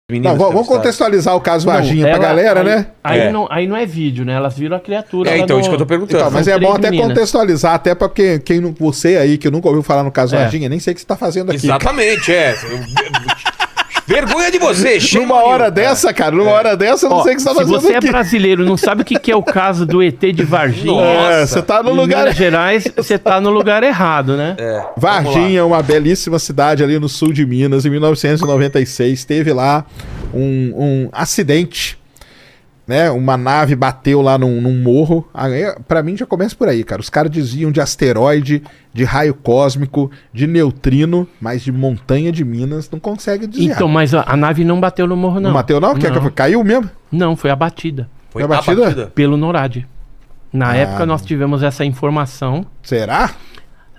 Não, vamos contextualizar o caso Varginha pra galera, né? Aí não é vídeo, né? Elas viram a criatura. Então, isso que eu tô perguntando. Então, mas é bom até contextualizar, até pra quem não, você aí que nunca ouviu falar no caso Varginha, nem sei o que você tá fazendo aqui. Exatamente, Vergonha de você, Numa hora dessa, cara, eu não sei o que você tá fazendo aqui. Se você é brasileiro e não sabe o que é o caso do ET de Varginha, você tá no em lugar... Minas Gerais, você tá no lugar errado, né? Varginha é uma belíssima cidade ali no sul de Minas. Em 1996 teve lá um acidente, né? Uma nave bateu lá num morro. Aí, pra mim já começa por aí, cara. Os caras diziam de asteroide, de raio cósmico, de neutrino, mas de montanha de Minas não consegue dizer. Então, mas a nave não bateu no morro, não. Não bateu, não? Não. Caiu mesmo? Não, foi abatida. Foi abatida? Pelo NORAD. Na época nós tivemos essa informação. Será?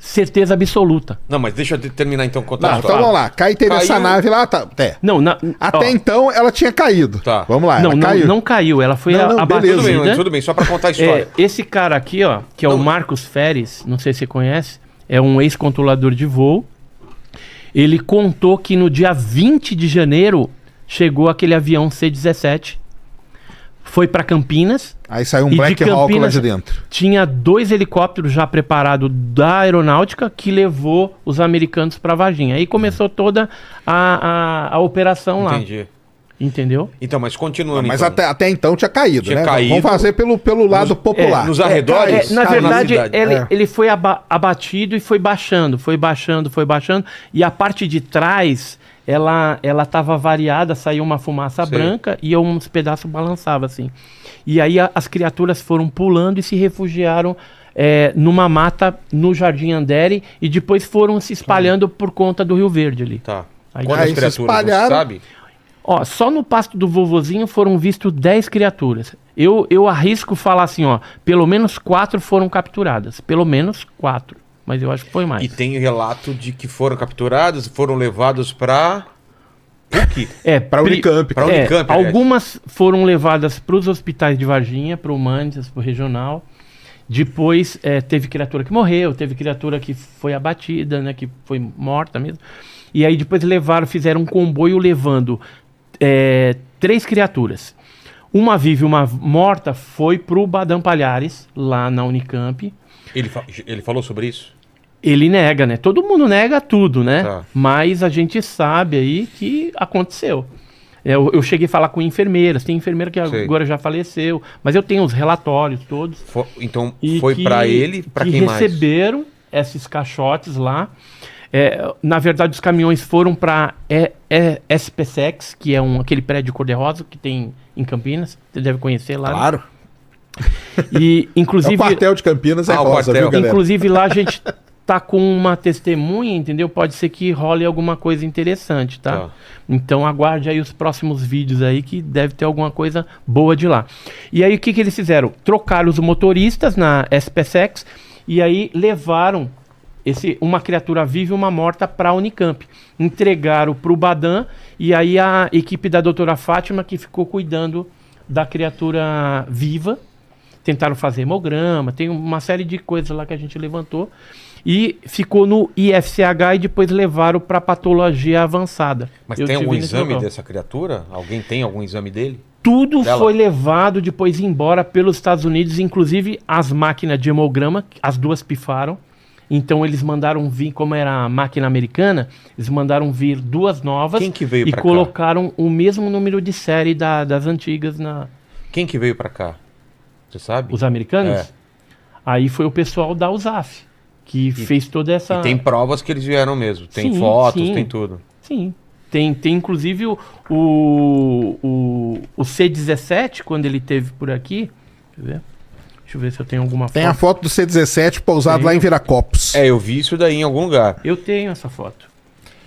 Certeza absoluta. Não, mas deixa eu terminar então contar a Então vamos lá. Teve essa nave lá, tá. Não, até então ela tinha caído. Tá. Vamos lá. Não caiu, ela foi abatida. Tudo bem, só pra contar a história. Esse cara aqui, ó, que é o Marcos Feres, não sei se você conhece, é um ex-controlador de voo. Ele contou que no dia 20 de janeiro chegou aquele avião C-17, foi para Campinas. Aí saiu um Black Hawk lá de dentro. Tinha 2 helicópteros já preparados da aeronáutica que levou os americanos para Varginha. Aí começou toda a operação lá. Entendi. Entendeu? Então, mas continuando. Mas até então tinha caído, né? Caído. Vamos fazer pelo lado popular. Nos arredores? Na verdade, ele foi abatido e foi baixando. E a parte de trás, ela estava variada, saiu uma fumaça branca e uns pedaços balançavam assim. E aí as criaturas foram pulando e se refugiaram numa mata no Jardim Andere e depois foram se espalhando por conta do Rio Verde ali. Tá. Aí quantas se criaturas, espalharam, você sabe? Ó, só no pasto do vovozinho foram vistos 10 criaturas. Eu arrisco falar assim, ó, pelo menos 4 foram capturadas. Pelo menos 4. Mas eu acho que foi mais. E tem relato de que foram capturados, foram levados pra... pra Unicamp. Algumas foram levadas para os hospitais de Varginha, para o Humanitas, para o Regional. Depois teve criatura que morreu, teve criatura que foi abatida, né, que foi morta mesmo. E aí depois fizeram um comboio levando 3 criaturas. Uma viva e uma morta foi pro Badam Palhares, lá na Unicamp. Ele falou sobre isso? Ele nega, né? Todo mundo nega tudo, né? Tá. Mas a gente sabe aí que aconteceu. Eu cheguei a falar com enfermeiras. Tem enfermeira que agora já faleceu. Mas eu tenho os relatórios todos. Então foi para ele, para quem mais? Receberam esses caixotes lá. Na verdade, os caminhões foram para SPSEX, que é aquele prédio cor-de-rosa que tem em Campinas. Você deve conhecer lá. Claro. E, inclusive, o quartel de Campinas rosa, viu, galera? Inclusive, lá a gente tá com uma testemunha, entendeu? Pode ser que role alguma coisa interessante, tá? Então, aguarde aí os próximos vídeos aí, que deve ter alguma coisa boa de lá. E aí, o que eles fizeram? Trocaram os motoristas na SPSEX e aí levaram uma criatura viva e uma morta para a Unicamp. Entregaram para o Badam e aí a equipe da doutora Fátima que ficou cuidando da criatura viva. Tentaram fazer hemograma, tem uma série de coisas lá que a gente levantou. E ficou no IFCH e depois levaram para patologia avançada. Mas tem algum exame dessa criatura? Alguém tem algum exame dele? Tudo foi levado depois embora pelos Estados Unidos, inclusive as máquinas de hemograma, as 2 pifaram. Então eles mandaram vir, como era a máquina americana, eles mandaram vir 2 novas. Quem que veio e pra colocaram o mesmo número de série das antigas na... Quem que veio para cá? Você sabe? Os americanos? Aí foi o pessoal da USAF, que fez toda essa... E tem provas que eles vieram mesmo. Tem fotos, tem tudo. Sim. Tem inclusive o C-17, quando ele teve por aqui. Deixa eu ver se eu tenho alguma foto. Tem a foto do C-17 pousado lá em Viracopos. Eu vi isso daí em algum lugar. Eu tenho essa foto.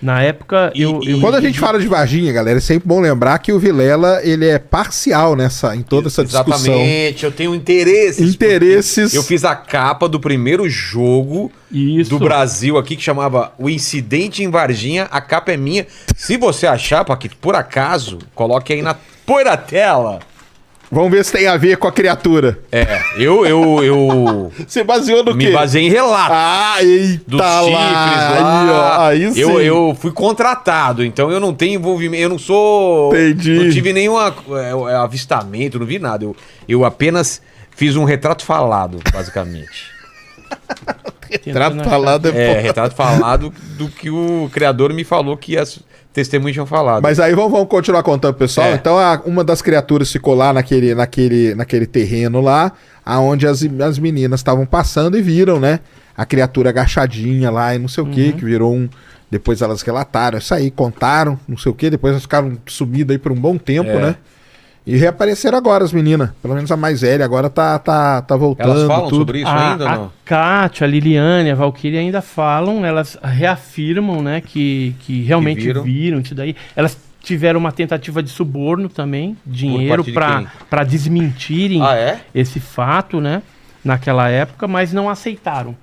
Na época, quando a gente fala de Varginha, galera, é sempre bom lembrar que o Vilela, ele é parcial em toda essa discussão. Exatamente, eu tenho interesses. Eu fiz a capa do primeiro jogo do Brasil aqui, que chamava O Incidente em Varginha. A capa é minha. Se você achar, Paquito, por acaso, coloque aí põe na tela. Vamos ver se tem a ver com a criatura. Você baseou no quê? Me baseei em relatos. Eita dos chifres lá. Aí sim. Eu fui contratado, então eu não tenho envolvimento, eu não sou... Entendi. Não tive nenhum avistamento, não vi nada. Eu apenas fiz um retrato falado, basicamente. Retrato falado retrato falado do que o criador me falou que as testemunhas tinham falado. Mas aí vamos continuar contando, pessoal. Então uma das criaturas ficou lá naquele terreno lá, aonde as meninas estavam passando e viram, né? A criatura agachadinha lá e não sei o que virou um... Depois elas relataram isso aí, contaram, não sei o que, depois elas ficaram sumidas aí por um bom tempo, né? E reapareceram agora as meninas. Pelo menos a mais velha agora tá voltando. Elas falam sobre isso ainda ou não? A Kátia, a Liliane, a Valkyria ainda falam, elas reafirmam, né, que realmente viram isso daí. Elas tiveram uma tentativa de suborno também, dinheiro para desmentirem esse fato, né, naquela época, mas não aceitaram.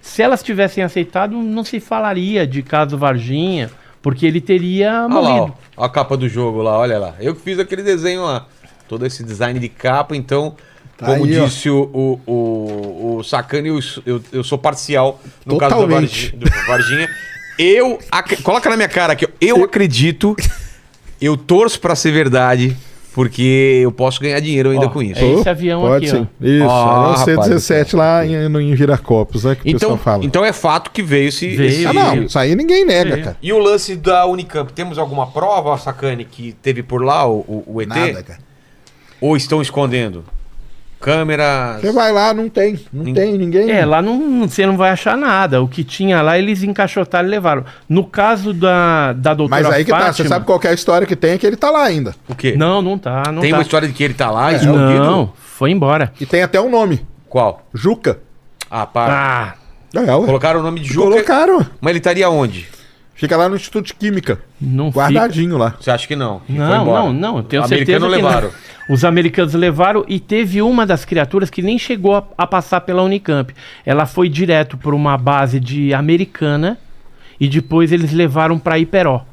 Se elas tivessem aceitado, não se falaria de caso Varginha, porque ele teria morrido. Olha a capa do jogo lá, olha lá. Eu que fiz aquele desenho lá. Todo esse design de capa, então, como aí, disse o Sacani, eu sou parcial no totalmente. Caso do Varginha. Coloca na minha cara aqui, eu acredito, eu torço pra ser verdade, porque eu posso ganhar dinheiro ainda com isso. É esse avião pode aqui, sim. Isso, é o C-17 lá em Viracopos, né? Que o pessoal fala. Então é fato que veio esse... não, isso aí ninguém nega, cara. E o lance da Unicamp, temos alguma prova, Sacani, que teve por lá o ET? Nada, cara. Ou estão escondendo? Câmeras... Você vai lá, não tem ninguém. Lá você não vai achar nada. O que tinha lá, eles encaixotaram e levaram. No caso da doutora Mas aí que Fátima, tá, você sabe qual que é a história que tem, é que ele tá lá ainda. O quê? Não tá. Tem uma história de que ele tá lá, escondido? Não, foi embora. E tem até um nome. Qual? Juca. Para. Colocaram o nome de Juca? Colocaram. Mas ele estaria onde? Fica lá no Instituto de Química. Não guardadinho lá. Você acha que não? Não, eu tenho certeza que levaram. Não. Os americanos levaram e teve uma das criaturas que nem chegou a passar pela Unicamp. Ela foi direto para uma base de Americana e depois eles levaram para Iperó,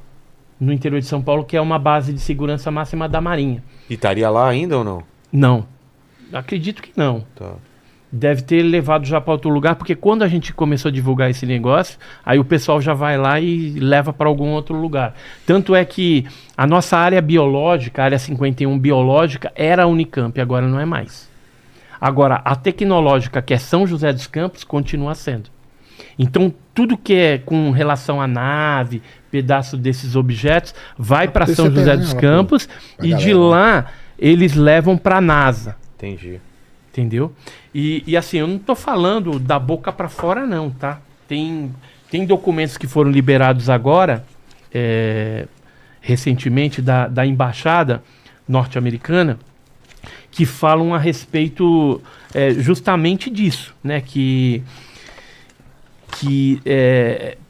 no interior de São Paulo, que é uma base de segurança máxima da Marinha. E estaria lá ainda ou não? Não. Acredito que não. Tá. Deve ter levado já para outro lugar, porque quando a gente começou a divulgar esse negócio, aí o pessoal já vai lá e leva para algum outro lugar. Tanto é que a nossa área biológica, a área 51 biológica, era a Unicamp, agora não é mais. Agora, a tecnológica, que é São José dos Campos, continua sendo. Então, tudo que é com relação à nave, pedaço desses objetos, vai para São José dos Campos e de lá eles levam para a NASA. Entendi. Entendeu? E assim, eu não tô falando da boca para fora não, tá? Tem documentos que foram liberados agora, recentemente, da embaixada norte-americana, que falam a respeito justamente disso, né? Que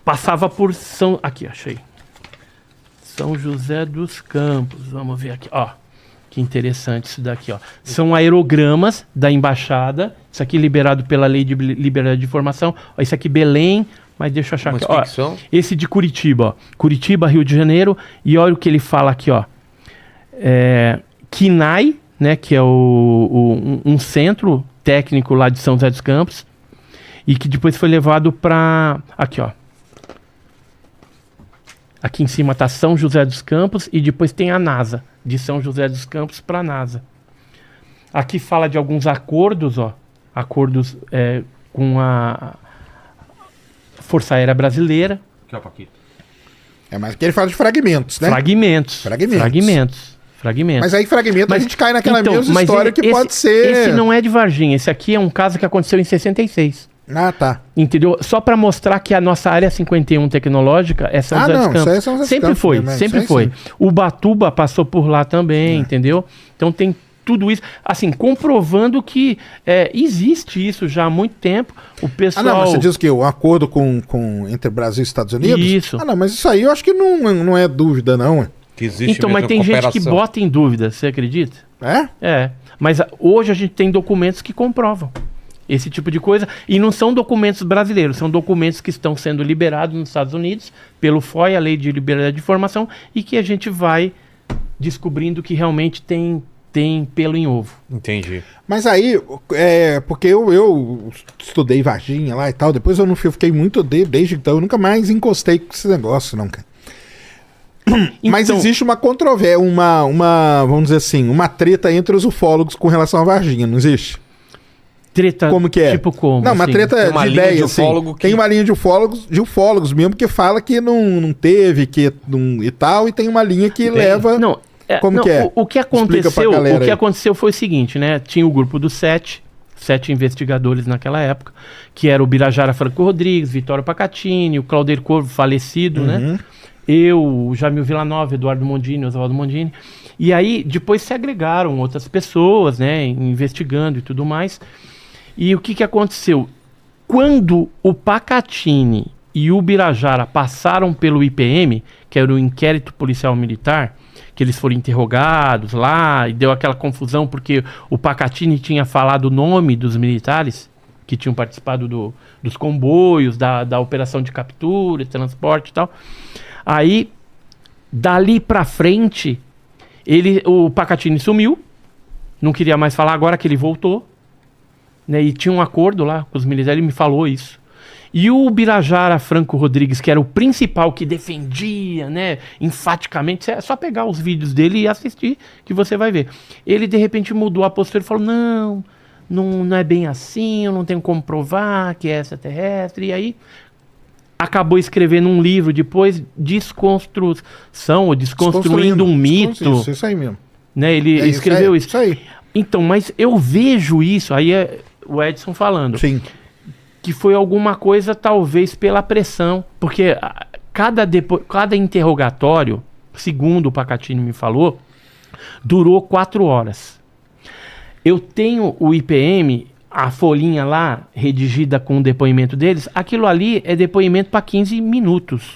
passava por São... Aqui, achei. São José dos Campos, vamos ver aqui, ó. Que interessante isso daqui, ó. São aerogramas da embaixada. Isso aqui liberado pela Lei de Liberdade de Informação. Ó, isso aqui Belém, mas deixa eu achar aqui. Ó, esse de Curitiba, ó. Curitiba, Rio de Janeiro. E olha o que ele fala aqui, ó. KINAI, né, que é um centro técnico lá de São José dos Campos. E que depois foi levado para... Aqui, ó. Aqui em cima tá São José dos Campos e depois tem a NASA, de São José dos Campos para a NASA. Aqui fala de alguns acordos, ó, acordos com a Força Aérea Brasileira. Aqui, ó, Paquito. Mas aqui ele fala de fragmentos, né? Fragmentos. Mas aí fragmento a gente cai naquela mesma história que pode ser... Esse não é de Varginha, esse aqui é um caso que aconteceu em 66. Ah, tá. Entendeu? Só para mostrar que a nossa área 51 tecnológica é São José dos Campos. Sempre foi. O Batuba passou por lá também, entendeu? Então tem tudo isso, assim, comprovando que existe isso já há muito tempo. O pessoal... Ah, não, mas você diz que o acordo entre Brasil e Estados Unidos? Isso. Ah, não, mas isso aí eu acho que não é dúvida, não. Que existe então, mas tem gente que bota em dúvida, você acredita? É? Mas hoje a gente tem documentos que comprovam esse tipo de coisa, e não são documentos brasileiros, são documentos que estão sendo liberados nos Estados Unidos pelo FOI, a Lei de Liberdade de Informação, e que a gente vai descobrindo que realmente tem tem pelo em ovo. Entendi. Mas aí, porque eu estudei Varginha lá e tal, depois eu não fiquei muito desde então, eu nunca mais encostei com esse negócio, não, cara. Mas Então, existe uma controvérsia, vamos dizer assim, uma treta entre os ufólogos com relação à Varginha, não existe? treta Como que é? tipo como? Não, uma assim? treta Tem uma de linha ideia, de assim. ufólogo que- Tem uma linha de ufólogos mesmo que fala que não teve, que não, e tal, e tem uma linha que leva... Não, Como que é? O que Explica pra aconteceu, galera o que aí. aconteceu foi o seguinte, né? Tinha o grupo dos sete investigadores naquela época, que era o Birajara Franco Rodrigues, Vitório Pacatini, o Claudir Corvo, falecido, né? Eu, o Jamil Villanova, Eduardo Mondini, Oswaldo Mondini. E aí, depois se agregaram outras pessoas, né? Investigando e tudo mais. E o que aconteceu? Quando o Pacatini e o Birajara passaram pelo IPM, que era o Inquérito Policial Militar, que eles foram interrogados lá, e deu aquela confusão porque o Pacatini tinha falado o nome dos militares que tinham participado dos comboios, da operação de captura, transporte e tal. Aí, dali pra frente, o Pacatini sumiu, não queria mais falar, agora que ele voltou, né, e tinha um acordo lá com os militares, ele me falou isso. E o Birajara Franco Rodrigues, que era o principal que defendia, né, enfaticamente, é só pegar os vídeos dele e assistir que você vai ver. Ele de repente mudou a postura e falou: não é bem assim, eu não tenho como provar que é extraterrestre. E aí acabou escrevendo um livro depois, Desconstruindo um Mito. Isso aí mesmo. Né, ele escreveu isso. Isso aí. Então, mas eu vejo isso, aí é o Edson falando. Sim. Que foi alguma coisa, talvez, pela pressão. Porque cada interrogatório, segundo o Pacatini me falou, durou 4 horas. Eu tenho o IPM, a folhinha lá, redigida com o depoimento deles, aquilo ali é depoimento para 15 minutos,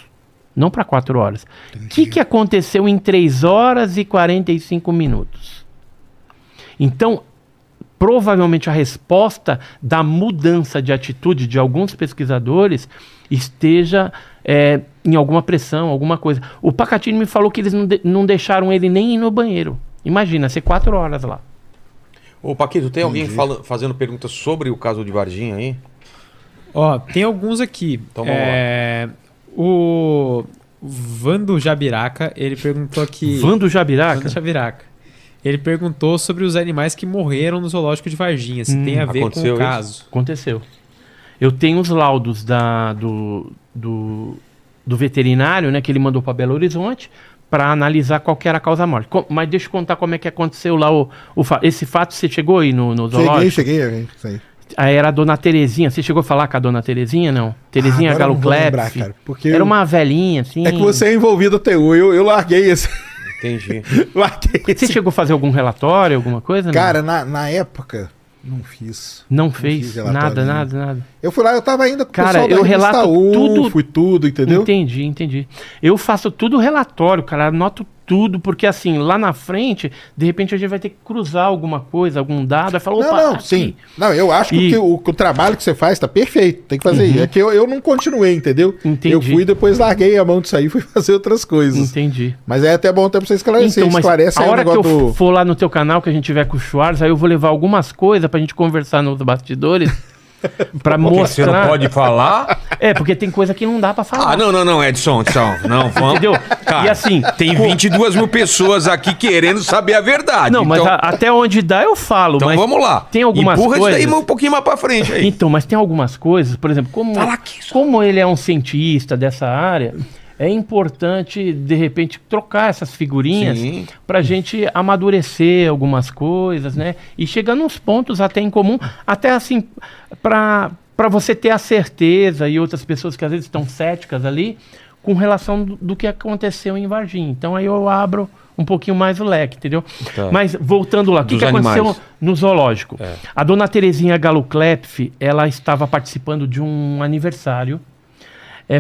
não para 4 horas. O que aconteceu em 3 horas e 45 minutos? Então, provavelmente a resposta da mudança de atitude de alguns pesquisadores esteja em alguma pressão, alguma coisa. O Pacatini me falou que eles não deixaram ele nem ir no banheiro. Imagina, ser 4 horas lá. Ô, Paquito, tem alguém fazendo perguntas sobre o caso de Varginha aí? Ó, tem alguns aqui. Então vamos lá. O Vando Jabiraca, ele perguntou aqui... Vando Jabiraca? Vando Jabiraca. Ele perguntou sobre os animais que morreram no zoológico de Varginha, se tem a ver com aconteceu o caso. Aconteceu. Eu tenho os laudos do veterinário, né, que ele mandou para Belo Horizonte, para analisar qual que era a causa morte. Mas deixa eu contar como é que aconteceu lá esse fato. Você chegou aí no zoológico? Cheguei. Isso aí. Aí era a dona Terezinha. Você chegou a falar com a dona Terezinha, não? Terezinha Agora eu não vou lembrar, Galoclep. cara, porque Era uma velhinha, assim. É que você é envolvido até eu larguei esse. Entendi. Você chegou a fazer algum relatório, alguma coisa? Cara, na época, não fiz. Não fiz fez relatório nada. Eu fui lá, eu tava ainda com o Cara, pessoal da eu revista relato tudo. Fui tudo, entendeu? Entendi. Eu faço tudo relatório, cara, anoto tudo, porque assim, lá na frente, de repente a gente vai ter que cruzar alguma coisa, algum dado, vai falar, opa, Não, aqui. sim. Não, eu acho que o trabalho que você faz tá perfeito. Tem que fazer isso. É que eu não continuei, entendeu? Entendi. Eu fui depois larguei a mão disso aí e fui fazer outras coisas. Entendi. Mas é até bom até pra você esclarecer. Então, mas Esclarece a aí o hora que negócio eu do... for lá no teu canal, que a gente tiver com o Schwarz, aí eu vou levar algumas coisas pra gente conversar nos bastidores, pra Você mostrar. não pode falar? É, porque tem coisa que não dá pra falar. Ah, não, Edson. Não, vamos. Entendeu? Cara, E assim, tem 22 mil pessoas aqui querendo saber a verdade. Não, mas então, até onde dá eu falo. então mas vamos lá. Tem algumas Empurra coisas. isso daí um pouquinho mais pra frente aí. Então, mas tem algumas coisas, por exemplo, Fala aqui, só. como ele é um cientista dessa área, é importante, de repente, trocar essas figurinhas Sim. pra gente amadurecer algumas coisas, né? E chegar nos pontos até em comum, até assim, pra você ter a certeza, e outras pessoas que às vezes estão céticas ali, com relação do que aconteceu em Varginha. Então aí eu abro um pouquinho mais o leque, entendeu? Tá. Mas voltando lá, o que aconteceu animais. no zoológico? É. A dona Terezinha Galoclep, ela estava participando de um aniversário,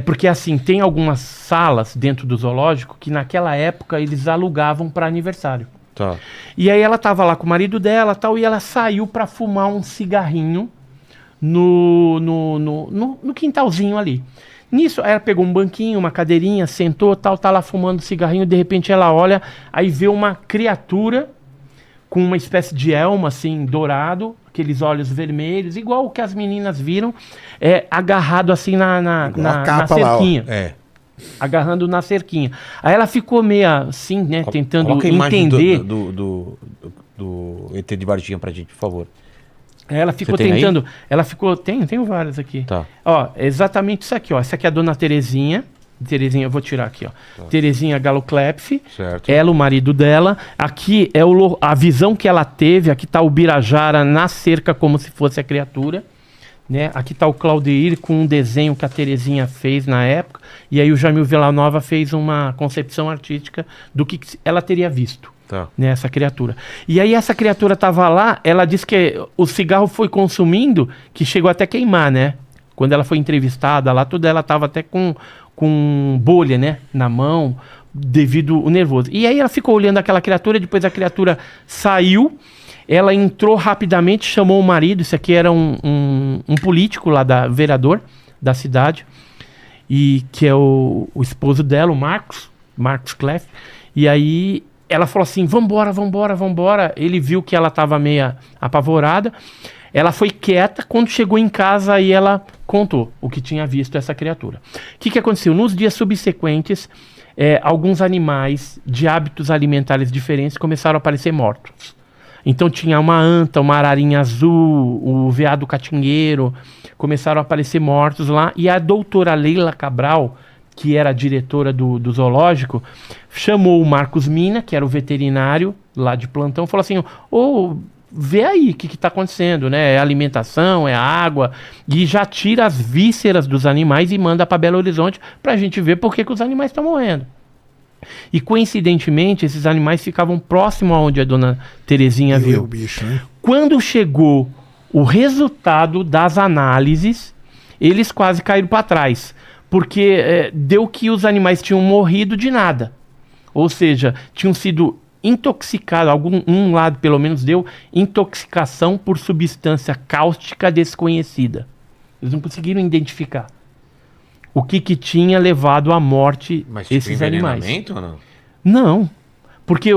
porque assim, tem algumas salas dentro do zoológico que naquela época eles alugavam para aniversário. Tá. E aí ela estava lá com o marido dela tal, e ela saiu para fumar um cigarrinho no quintalzinho ali. Nisso, ela pegou um banquinho, uma cadeirinha, sentou, tal, tá lá fumando cigarrinho, de repente ela olha, aí vê uma criatura com uma espécie de elmo, assim, dourado, aqueles olhos vermelhos, igual o que as meninas viram, agarrado assim na cerquinha. Agarrando na cerquinha. Aí ela ficou meio assim, né, tentando entender. Do ET de Varginha pra gente, por favor. Ela ficou tentando. Aí? Ela ficou. Tenho várias aqui. Tá. Ó, exatamente isso aqui, ó. Essa aqui é a dona Terezinha. Terezinha, eu vou tirar aqui, ó. Tá. Terezinha Galoclepse. Certo. Ela, o marido dela. Aqui é a visão que ela teve. Aqui tá o Birajara na cerca, como se fosse a criatura. Né? Aqui tá o Claudeir com um desenho que a Terezinha fez na época. E aí o Jamil Villanova fez uma concepção artística do que ela teria visto. Tá. Né, essa criatura. E aí essa criatura tava lá, ela disse que o cigarro foi consumindo, que chegou até queimar, né? Quando ela foi entrevistada lá, tudo ela tava até com bolha, né? Na mão, devido ao nervoso. E aí ela ficou olhando aquela criatura, depois a criatura saiu, ela entrou rapidamente, chamou o marido, isso aqui era um político lá, vereador da cidade, e que é o esposo dela, o Marcos Cleff, e aí ela falou assim, vambora. Ele viu que ela estava meio apavorada. Ela foi quieta. Quando chegou em casa, aí ela contou o que tinha visto essa criatura. O que aconteceu? Nos dias subsequentes, alguns animais de hábitos alimentares diferentes começaram a aparecer mortos. Então tinha uma anta, uma ararinha azul, o veado catingueiro, começaram a aparecer mortos lá. E a doutora Leila Cabral, que era a diretora do zoológico, chamou o Marcos Mina, que era o veterinário lá de plantão, falou assim, vê aí o que está acontecendo, né? É alimentação, é água, e já tira as vísceras dos animais e manda para Belo Horizonte para a gente ver por que os animais estão morrendo. E coincidentemente, esses animais ficavam próximo aonde a dona Terezinha viu. Bicho, né? Quando chegou o resultado das análises, eles quase caíram para trás. Porque deu que os animais tinham morrido de nada. Ou seja, tinham sido intoxicados, um lado pelo menos deu intoxicação por substância cáustica desconhecida. Eles não conseguiram identificar o que tinha levado à morte esses animais. Ou não? Não, porque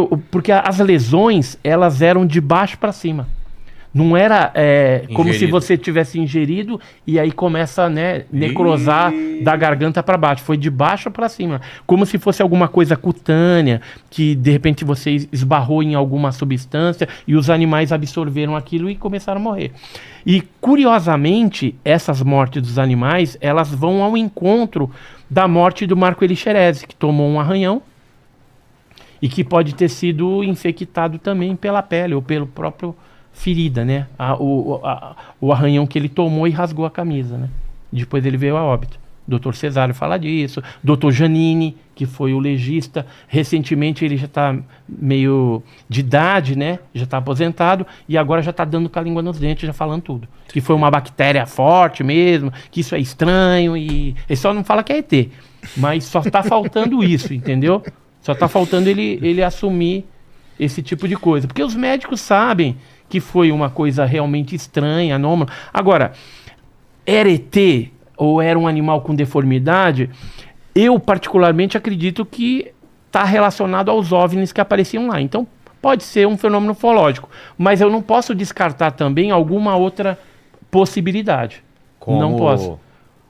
as lesões, elas eram de baixo para cima. Não era como se você tivesse ingerido e aí começa, né, necrosar da garganta para baixo. Foi de baixo para cima. Como se fosse alguma coisa cutânea, que de repente você esbarrou em alguma substância e os animais absorveram aquilo e começaram a morrer. E, curiosamente, essas mortes dos animais, elas vão ao encontro da morte do Marco Elixerese, que tomou um arranhão e que pode ter sido infectado também pela pele ou pelo próprio ferida, né? O arranhão que ele tomou e rasgou a camisa, né? Depois ele veio a óbito. Dr. Cesário fala disso. Dr. Janine, que foi o legista, recentemente ele já está meio de idade, né? Já está aposentado e agora já está dando com a língua nos dentes, já falando tudo. Que foi uma bactéria forte mesmo, que isso é estranho e... Ele só não fala que é ET, mas só está faltando isso, entendeu? Só está faltando ele assumir esse tipo de coisa. Porque os médicos sabem que foi uma coisa realmente estranha, anômala. Agora, era ET ou era um animal com deformidade? Eu, particularmente, acredito que está relacionado aos OVNIs que apareciam lá. Então, pode ser um fenômeno ufológico. Mas eu não posso descartar também alguma outra possibilidade. Não posso.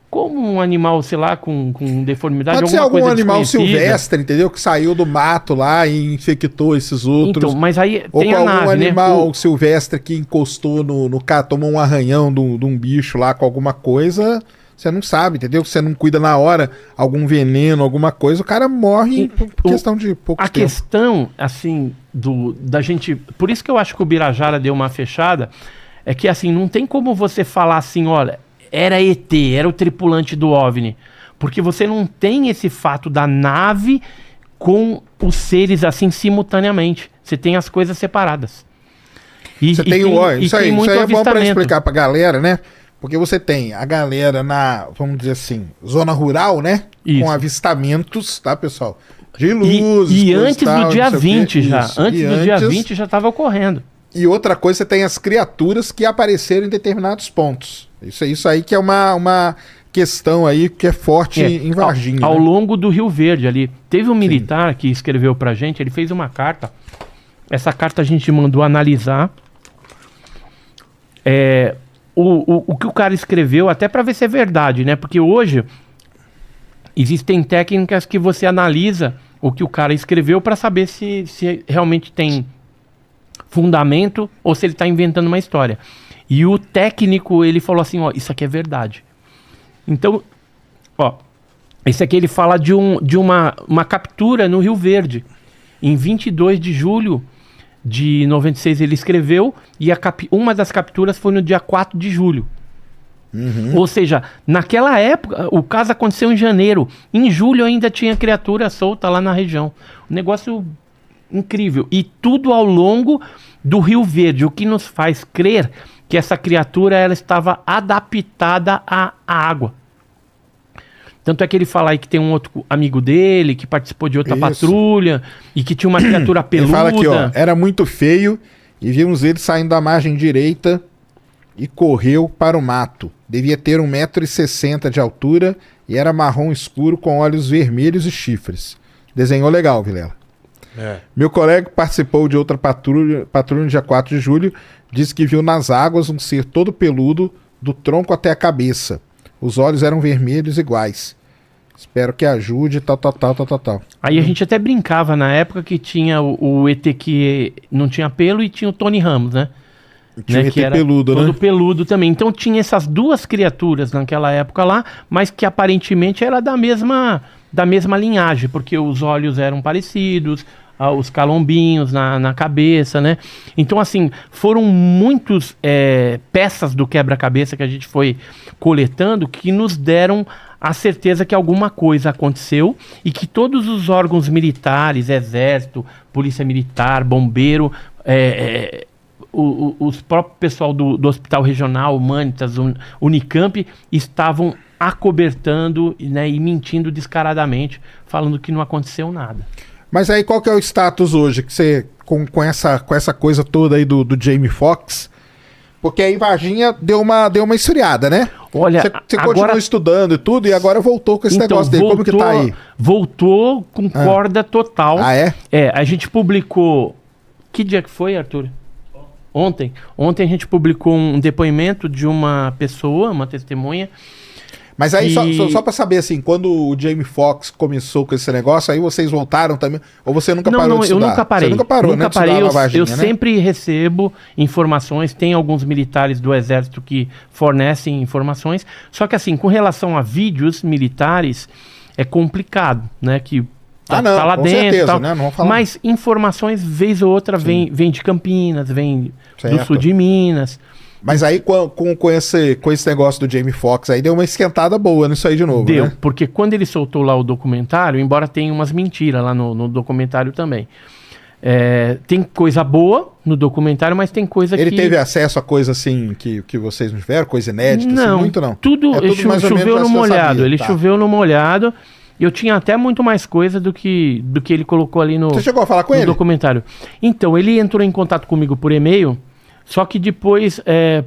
Como um animal, sei lá, com deformidade. Pode ser algum animal silvestre, entendeu? Que saiu do mato lá e infectou esses outros. Então, mas aí ou tem a nave, algum animal né? silvestre que encostou no cara, tomou um arranhão de um bicho lá com alguma coisa. Você não sabe, entendeu? Você não cuida na hora, algum veneno, alguma coisa, o cara morre por questão de pouco tempo. A questão, assim, da gente... Por isso que eu acho que o Birajara deu uma fechada, é que, assim, não tem como você falar assim, olha... Era ET, era o tripulante do OVNI. Porque você não tem esse fato da nave com os seres assim simultaneamente. Você tem as coisas separadas. Isso aí é bom para explicar pra galera, né? Porque você tem a galera na, vamos dizer assim, zona rural, né? Isso. Com avistamentos, tá, pessoal? De luzes. E antes do dia 20 já. Antes do dia 20 já estava ocorrendo. E outra coisa, você tem as criaturas que apareceram em determinados pontos. Isso aí que é uma questão aí que é forte em Varginha. Ao longo do Rio Verde ali. Teve um militar que escreveu pra gente, ele fez uma carta Essa carta a gente mandou analisar. O que o cara escreveu, até para ver se é verdade, né? Porque hoje existem técnicas que você analisa o que o cara escreveu para saber se realmente tem fundamento ou se ele está inventando uma história. E o técnico, ele falou assim, ó, isso aqui é verdade. Então, ó, esse aqui ele fala de uma captura no Rio Verde. Em 22 de julho de 96 ele escreveu e uma das capturas foi no dia 4 de julho. Ou seja, naquela época, o caso aconteceu em janeiro. Em julho ainda tinha criatura solta lá na região. Um negócio incrível. E tudo ao longo do Rio Verde, o que nos faz crer que essa criatura ela estava adaptada à água. Tanto é que ele fala aí que tem um outro amigo dele que participou de outra patrulha e que tinha uma criatura peluda. Ele fala aqui, ó, era muito feio e vimos ele saindo da margem direita e correu para o mato. Devia ter 1,60 m de altura e era marrom escuro com olhos vermelhos e chifres. Desenhou legal, Vilela. Meu colega participou de outra patrulha no dia 4 de julho, disse que viu nas águas um ser todo peludo, do tronco até a cabeça. Os olhos eram vermelhos iguais. Espero que ajude, tal. Aí a gente até brincava na época que tinha o ET que não tinha pelo e tinha o Tony Ramos, né? Tinha né? um ET peludo, todo né? peludo também. Então tinha essas duas criaturas naquela época lá, mas que aparentemente era da mesma linhagem, porque os olhos eram parecidos, os calombinhos na cabeça, né? Então, assim, foram muitas peças do quebra-cabeça que a gente foi coletando que nos deram a certeza que alguma coisa aconteceu e que todos os órgãos militares, exército, polícia militar, bombeiro, os próprios pessoal do Hospital Regional, Humanitas, Unicamp, estavam acobertando, né, e mentindo descaradamente, falando que não aconteceu nada. Mas aí qual que é o status hoje que você com essa coisa toda aí do Jamie Foxx? Porque aí Varginha deu uma esfriada, né? Olha, você continuou estudando e tudo e agora voltou com esse negócio dele. Como que tá aí? Voltou com corda total. Ah, é? A gente publicou... Que dia que foi, Arthur? Ontem. Ontem a gente publicou um depoimento de uma pessoa, uma testemunha. Mas aí, só pra saber, assim, quando o Jamie Foxx começou com esse negócio, aí vocês voltaram também? Ou você nunca parou de estudar? Eu nunca parei. Você nunca parou, nunca né, parei. Varginha, eu sempre recebo informações, tem alguns militares do Exército que fornecem informações, só que assim, com relação a vídeos militares, é complicado, né, que tá lá com dentro certeza, tal. né? Não vou falar. Mas informações, vez ou outra, vem de Campinas, vem do sul de Minas. Mas aí com esse negócio do Jamie Foxx aí deu uma esquentada boa nisso aí de novo, Deu, né? porque quando ele soltou lá o documentário, embora tenha umas mentiras lá no documentário também, tem coisa boa no documentário, mas tem coisa Ele teve acesso a coisa assim que vocês não tiveram? Coisa inédita? Não, assim, muito não? Tudo choveu no molhado, ele tá. choveu no molhado. Eu tinha até muito mais coisa do que ele colocou ali no, Você chegou a falar com ele? documentário. Então, ele entrou em contato comigo por e-mail, só que depois,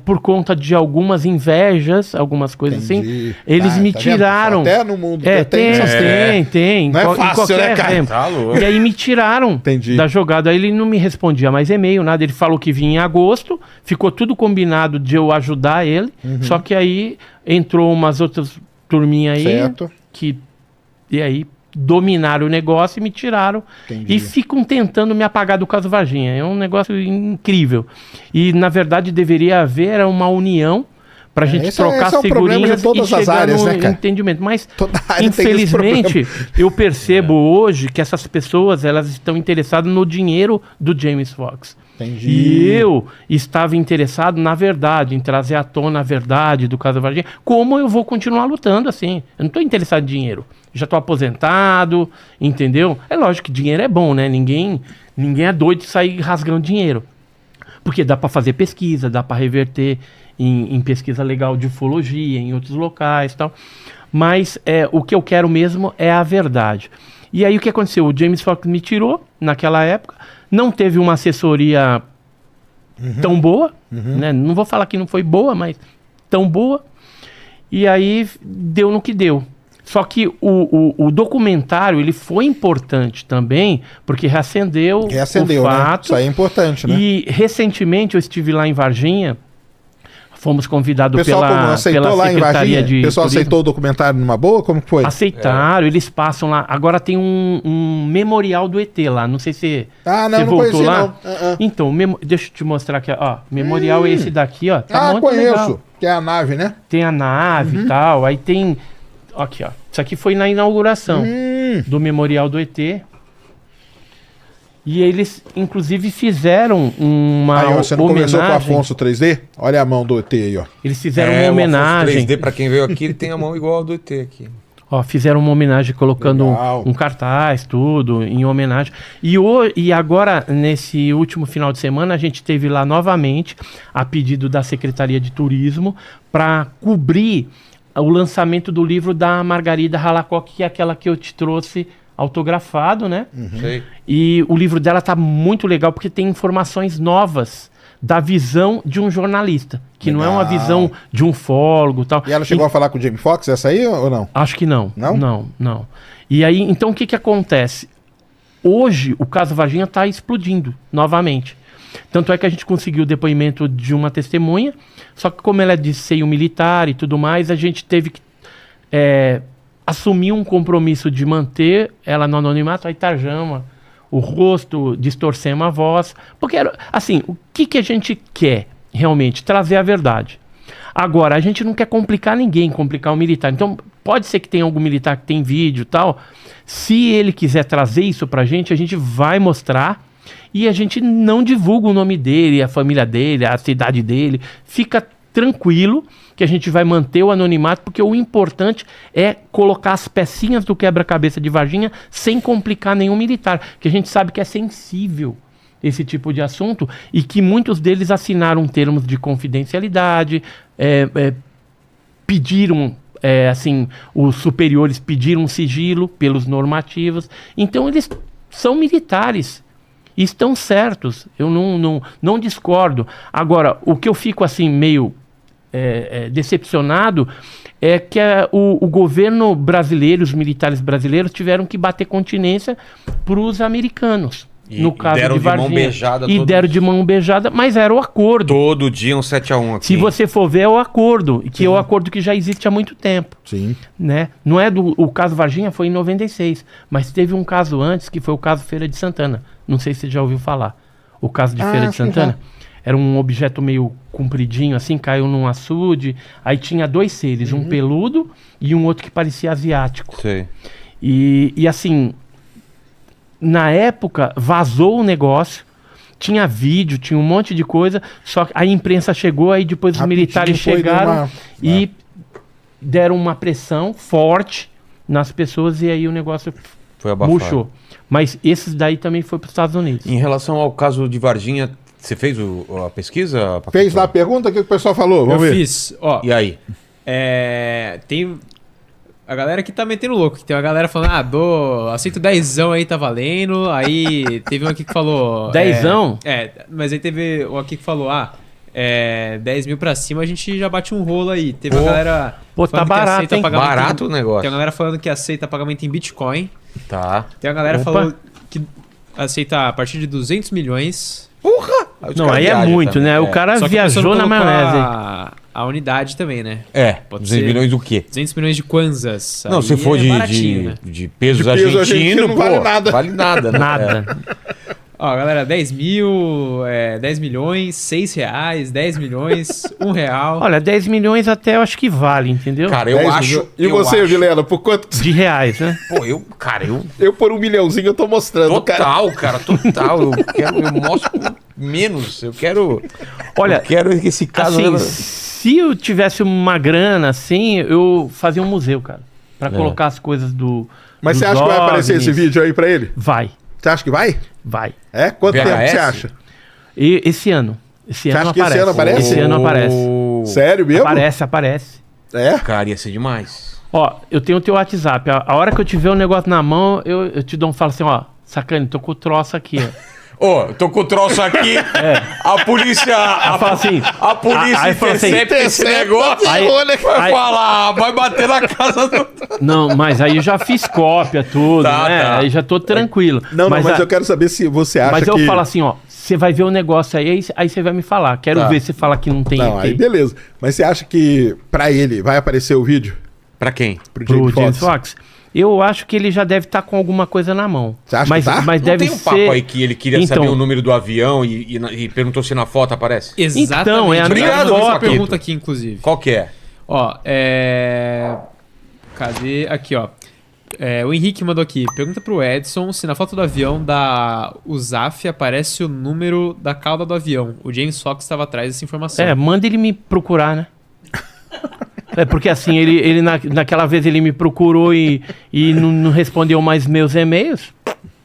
por conta de algumas invejas, algumas coisas assim, eles me tiraram. Até no mundo tem. Não é fácil, né, cara? Tá louco. E aí me tiraram da jogada. Aí ele não me respondia mais e-mail, nada. Ele falou que vinha em agosto, ficou tudo combinado de eu ajudar ele, só que aí entrou umas outras turminhas aí e aí dominaram o negócio e me tiraram. Entendi. E ficam tentando me apagar do caso Varginha. É um negócio incrível. E, na verdade, deveria haver uma união pra gente trocar figurinhas de todas e as chegar áreas, no né, cara? entendimento. Mas, Toda área infelizmente, eu percebo hoje que essas pessoas elas estão interessadas no dinheiro do James Foxx. Entendi. E eu estava interessado na verdade, em trazer à tona a verdade do caso Varginha. Como eu vou continuar lutando assim? Eu não estou interessado em dinheiro. Já estou aposentado, entendeu? É lógico que dinheiro é bom, né? Ninguém é doido de sair rasgando dinheiro. Porque dá para fazer pesquisa, dá para reverter em pesquisa legal de ufologia, em outros locais e tal. Mas o que eu quero mesmo é a verdade. E aí o que aconteceu? O James Foxx me tirou naquela época. Não teve uma assessoria tão boa, né? Não vou falar que não foi boa, mas tão boa. E aí deu no que deu. Só que o documentário, ele foi importante também, porque reacendeu o fato. Né? Isso aí é importante, né? E recentemente eu estive lá em Varginha, fomos convidados pela lá Secretaria de O pessoal Turismo. aceitou o documentário numa boa? Como que foi? Aceitaram, eles passam lá. Agora tem um memorial do ET lá, não sei se você voltou conheci, lá. não. Então, deixa eu te mostrar aqui, ó. Memorial é esse daqui, ó. Tá muito conheço. legal. Que é a nave, né? Tem a nave e tal, aí tem... Aqui, ó. Isso aqui foi na inauguração do memorial do ET. E eles, inclusive, fizeram uma Aí, você não homenagem. conversou com o Afonso 3D? Olha a mão do ET aí, ó. Eles fizeram uma homenagem. 3D, pra quem veio aqui, ele tem a mão igual ao do ET aqui. Ó, fizeram uma homenagem colocando um cartaz, tudo, em homenagem. E agora, nesse último final de semana, a gente teve lá novamente, a pedido da Secretaria de Turismo, para cobrir o lançamento do livro da Margarida Halacock, que é aquela que eu te trouxe autografado, né? Sei. E o livro dela tá muito legal, porque tem informações novas da visão de um jornalista, que não é uma visão de um fólogo e tal. E ela chegou a falar com o Jamie Foxx, essa aí ou não? Acho que não. Não? Não. E aí, então o que acontece? Hoje, o caso Varginha está explodindo novamente. Tanto é que a gente conseguiu o depoimento de uma testemunha, só que como ela é de seio militar e tudo mais, a gente teve que assumir um compromisso de manter ela no anonimato, aí tarjama o rosto, distorcemos a voz. Porque, assim, o que a gente quer realmente? Trazer a verdade. Agora, a gente não quer complicar ninguém, complicar o militar. Então, pode ser que tenha algum militar que tem vídeo e tal. Se ele quiser trazer isso pra gente, a gente vai mostrar e a gente não divulga o nome dele, a família dele, a cidade dele. Fica tranquilo que a gente vai manter o anonimato, porque o importante é colocar as pecinhas do quebra-cabeça de Varginha sem complicar nenhum militar, que a gente sabe que é sensível esse tipo de assunto e que muitos deles assinaram termos de confidencialidade, pediram, assim, os superiores pediram sigilo pelos normativos. Então eles são militares e estão certos, eu não discordo. Agora, o que eu fico assim meio decepcionado é que o governo brasileiro, os militares brasileiros tiveram que bater continência para os americanos. No caso deram de Varginha. mão beijada e deram de mão beijada, mas era o acordo. Todo dia um 7-1 aqui. Se você for ver, é o acordo, que é o acordo que já existe há muito tempo. Sim. Né? Não é o caso Varginha foi em 96, mas teve um caso antes, que foi o caso Feira de Santana. Não sei se você já ouviu falar. O caso de Feira de Santana. Era um objeto meio compridinho, assim, caiu num açude. Aí tinha dois seres, um peludo e um outro que parecia asiático. Sei. E assim, na época, vazou o negócio. Tinha vídeo, tinha um monte de coisa. Só que a imprensa chegou, aí depois os militares chegaram e deram uma pressão forte nas pessoas. E aí o negócio foi abafado. murchou. Mas esses daí também foi para os Estados Unidos. Em relação ao caso de Varginha, você fez a pesquisa? Fez lá a pergunta? O que o pessoal falou? Vamos ver. Eu fiz. Ó, E aí? tem a galera que tá metendo louco. Tem uma galera falando, aceito 10zão aí, tá valendo. Aí teve um aqui que falou... 10zão? Mas aí teve um aqui que falou, 10 mil pra cima a gente já bate um rolo aí. Teve uma galera... Pô, tá barato, hein? Barato o negócio. Tem uma galera falando que aceita pagamento em Bitcoin. Tá. Tem uma galera falando que aceita a partir de 200 milhões. Porra! Não, aí é muito, também. né? O cara Só que a pessoa viajou não na colocou maionese. a unidade também, né? Pode 200 ser. milhões do quê? 200 milhões de kwanzas. Não, Aí se for baratinho, né? de pesos De peso argentino, não vale nada. Vale nada, né? Nada. Ó, galera, 10 mil, 10 milhões, 6 reais, 10 milhões, 1 real. Olha, 10 milhões até eu acho que vale, entendeu? Cara, eu 10 acho... mil. E você, Vilela, por quanto? De reais, né? Pô, Eu por 1 milhãozinho eu tô mostrando, Total, cara, total. Eu mostro menos. Eu quero... Olha, eu quero que esse caso... assim, se eu tivesse uma grana assim, eu fazia um museu, cara. Pra colocar as coisas do... Mas dos você acha que vai aparecer OVNIs. esse vídeo aí pra ele? Vai, Você acha que vai? vai. É? Quanto VHS? tempo você acha? E esse ano. Esse ano acha que esse aparece. ano aparece? Esse ano aparece. Sério mesmo? Aparece. É? Cara, ia ser demais. Ó, eu tenho o teu WhatsApp. A hora que eu tiver o negócio na mão, eu te dou falo assim, ó, Sacane, tô com o troço aqui, ó. Ô, tô com o troço aqui, a polícia... fala assim, a polícia aí fala assim, intercepta esse negócio, vai falar, vai bater na casa do... Não, mas aí eu já fiz cópia, tudo, Tá, né? tá. Aí já tô tranquilo. Não, mas eu quero saber se você acha Mas que... eu falo assim, ó, você vai ver o negócio aí você vai me falar. Quero ver se fala que não tem Não, aí beleza. Mas você acha que pra ele vai aparecer o vídeo? Pra quem? Pro pro Jamie James Foxx? Foxx? Eu acho que ele já deve estar com alguma coisa na mão. Você acha mas, que tá? mas Não deve tem um ser... papo aí que ele queria Então- saber o número do avião e perguntou se na foto aparece? Exatamente. Então, é a minha Obrigado, foto. essa pergunta aqui, inclusive. Qual que é? Ó, cadê? Aqui, ó. O Henrique mandou aqui. Pergunta pro Edson se na foto do avião da USAF aparece o número da cauda do avião. O James Foxx estava atrás dessa informação. manda ele me procurar, né? Porque assim, ele naquela vez ele me procurou e não respondeu mais meus e-mails.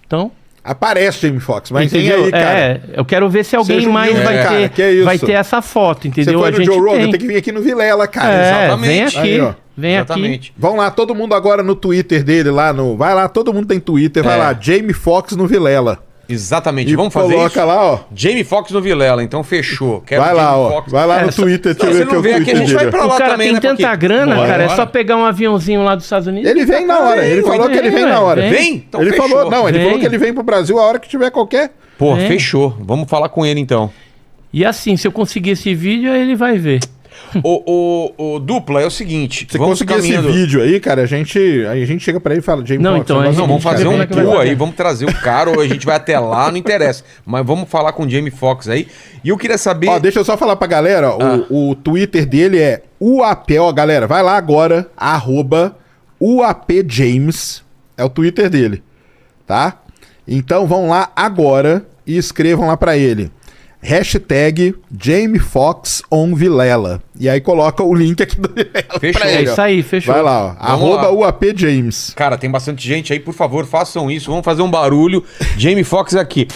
Então... Aparece Jamie Foxx, mas tem entendeu? aí, cara. Eu quero ver se alguém Seja mais humilde, cara, que é isso? vai ter essa foto, Você entendeu? foi A no gente Joe Rogan, tem. tem que vir aqui no Vilela, cara. Exatamente. Vem aqui, Aí, ó. vem aqui. Exatamente. Vão lá, todo mundo agora no Twitter dele, lá no... Vai lá, todo mundo tem Twitter, vai lá, Jamie Foxx no Vilela. Exatamente. E Vamos fazer coloca isso? lá, ó. Jamie Foxx no Vilela, então fechou. Quero Vai lá, Jamie ó. Foxx. Vai lá no Twitter, Não, você não vem aqui, a gente vai pra O lá cara também, tem né? tanta Porque- grana, Bora, cara, é bora. só pegar um aviãozinho lá dos Estados Unidos. Ele vem na hora, ele falou que ele vem na hora. Vem? Então Ele fechou. falou, não, ele Vem. falou que ele vem pro Brasil a hora que tiver qualquer... Pô, Vem. fechou. Vamos falar com ele então. E assim, se eu conseguir esse vídeo, aí ele vai ver. O Dupla, é o seguinte. Se vamos conseguir esse caminhando- vídeo aí, cara, a gente chega pra ele e fala, Jamie Não, Foxx, então, o negócio a Não, é o vamos gente seguinte, fazer cara, um como é que vai tour fazer? aí, vamos trazer o cara ou a gente vai até lá, não interessa. Mas vamos falar com o Jamie Foxx aí. E eu queria saber... Ó, deixa eu só falar pra galera, ó, o Twitter dele é UAP, ó, galera, vai lá agora, @UAPJames, é o Twitter dele, tá? Então vão lá agora e escrevam lá pra ele. Jamie Foxx on Vilela. E aí coloca o link aqui do Vilela. Fechou. pra É ele, ó. isso aí, fechou. Vai lá, ó, Vamos lá. @UAPJames. Cara, tem bastante gente aí, por favor, façam isso. Vamos fazer um barulho. Jamie Foxx aqui.